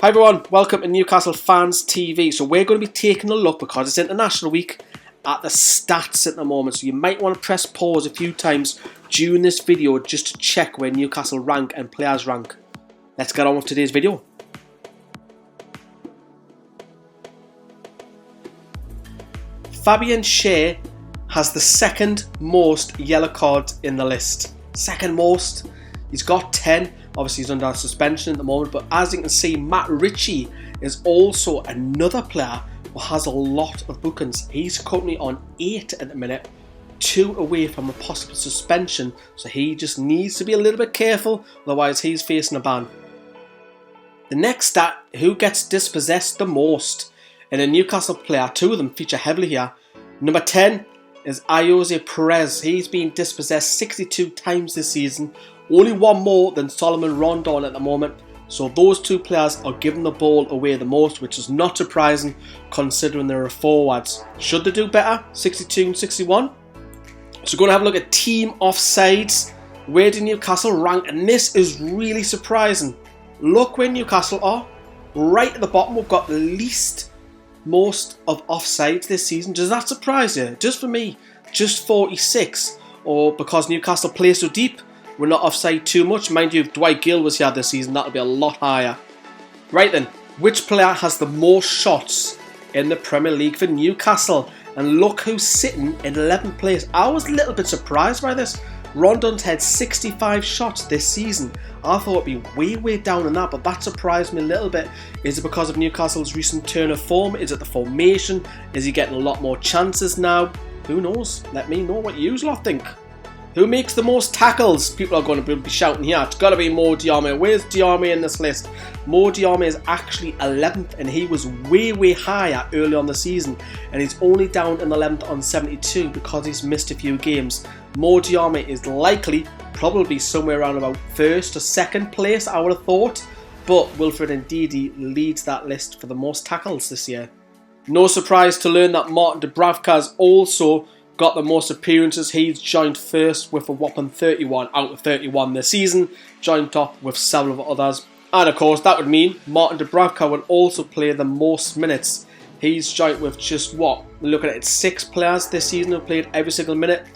Hi everyone, welcome to Newcastle Fans TV. So we're going to be taking a look, because it's International Week, at the stats at the moment. So you might want to press pause a few times during this video just to check where Newcastle rank and players rank. Let's get on with today's video. Fabian Schär has the second most yellow cards in the list. Second most. He's got 10. Obviously he's under suspension at the moment, but as you can see, Matt Ritchie is also another player who has a lot of bookings. He's currently on 8 at the minute, 2 away from a possible suspension, so he just needs to be a little bit careful, otherwise he's facing a ban. The next stat, who gets dispossessed the most in a Newcastle player, 2 of them feature heavily here. Number 10 is Ayoze Perez. He's been dispossessed 62 times this season, only one more than Salomon Rondon at the moment. So those 2 players are giving the ball away the most, which is not surprising considering they're forwards. Should they do better? 62 and 61. So we're going to have a look at team offsides. Where do Newcastle rank? And this is really surprising. Look where Newcastle are. Right at the bottom, we've got the least most of offsides this season. Does that surprise you? Just for me, just 46. Or because Newcastle play so deep, we're not offside too much. Mind you, if Dwight Gill was here this season, that would be a lot higher. Right then, which player has the most shots in the Premier League for Newcastle? And look who's sitting in 11th place. I was a little bit surprised by this. Rondon's had 65 shots this season. I thought it'd be way down on that, but that surprised me a little bit. Is it because of Newcastle's recent turn of form? Is it the formation? Is he getting a lot more chances now? Who knows? Let me know what you lot think. Who makes the most tackles? People are going to be shouting here. It's got to be Mo Diarmi. Where's Diarmi in this list? Mo Diarmi is actually 11th, and he was way higher early on the season. And he's only down in 11th on 72 because he's missed a few games. Mo Diarmi is likely, probably somewhere around about 1st or 2nd place, I would have thought. But Wilfred Ndidi leads that list for the most tackles this year. No surprise to learn that Martin Dubravka has also got the most appearances. He's joined first with a whopping 31 out of 31 this season, joined top with several others. And of course that would mean Martin Dubravka will also play the most minutes. He's joined with just what? We're looking at 6 players this season who played every single minute.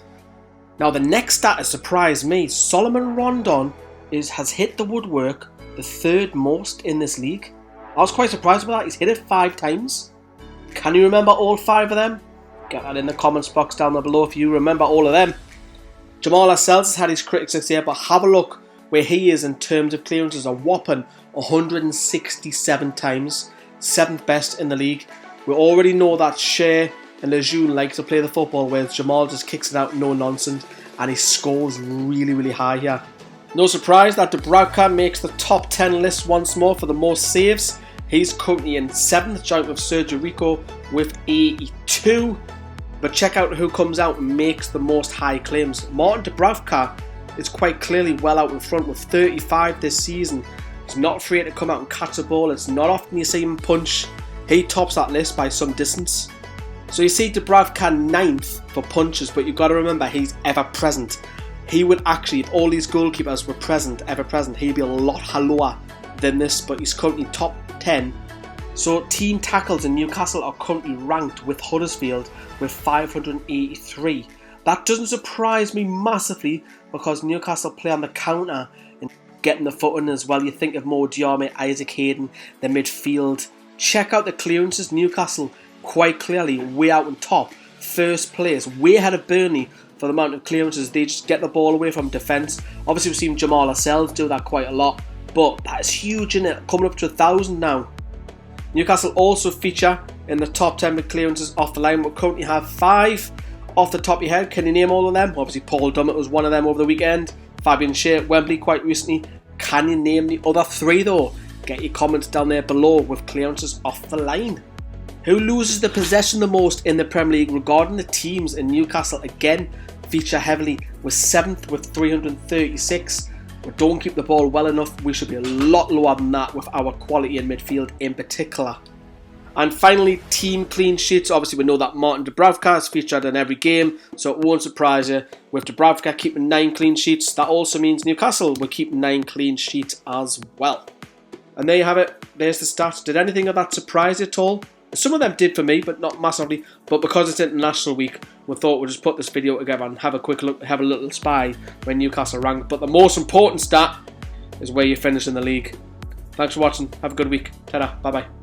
Now the next stat has surprised me. Salomon Rondon has hit the woodwork the 3rd most in this league. I was quite surprised by that. He's hit it 5 times. Can you remember all 5 of them? Get that in the comments box down there below if you remember all of them. Jamal Lascelles has had his critics this year, but have a look where he is in terms of clearances. A whopping 167 times. 7th best in the league. We already know that Schär and Lejeune like to play the football, whereas Jamal just kicks it out no nonsense, and he scores really high here. No surprise that Dubravka makes the top 10 list once more for the most saves. He's currently in 7th, joint with Sergio Rico with 82. But check out who comes out and makes the most high claims. Martin Dubravka is quite clearly well out in front with 35 this season. He's not afraid to come out and catch a ball. It's not often you see him punch. He tops that list by some distance. So you see Dubravka 9th for punches, but you've got to remember he's ever present. He would actually, if all these goalkeepers were present, ever present, he'd be a lot lower than this, but he's currently top 10. So team tackles in Newcastle are currently ranked with Huddersfield with 583. That doesn't surprise me massively because Newcastle play on the counter and getting the foot in as well. You think of Mo Diarmi, Isaac Hayden, the midfield. Check out the clearances. Newcastle quite clearly way out on top. 1st place, way ahead of Burnley for the amount of clearances. They just get the ball away from defence. Obviously we've seen Jamal Lascelles do that quite a lot, but that is huge, isn't it? Coming up to 1,000 now. Newcastle also feature in the top 10 with clearances off the line. We currently have 5 off the top of your head. Can you name all of them? Obviously Paul Dummett was one of them over the weekend. Fabian Schär at Wembley quite recently. Can you name the other 3 though? Get your comments down there below with clearances off the line. Who loses the possession the most in the Premier League? Regarding the teams in Newcastle, again feature heavily with 7th with 336. We don't keep the ball well enough. We should be a lot lower than that with our quality in midfield in particular. And finally, team clean sheets. Obviously, we know that Martin Dubravka is featured in every game, so it won't surprise you. With Dubravka keeping 9 clean sheets, that also means Newcastle will keep 9 clean sheets as well. And there you have it. there's the stats. Did anything of that surprise you at all? Some of them did for me, but not massively. But because it's International Week, we thought we'd just put this video together and have a quick look, have a little spy where Newcastle ranked. But the most important stat is where you finish in the league. Thanks for watching. Have a good week. Ta-da. Bye-bye.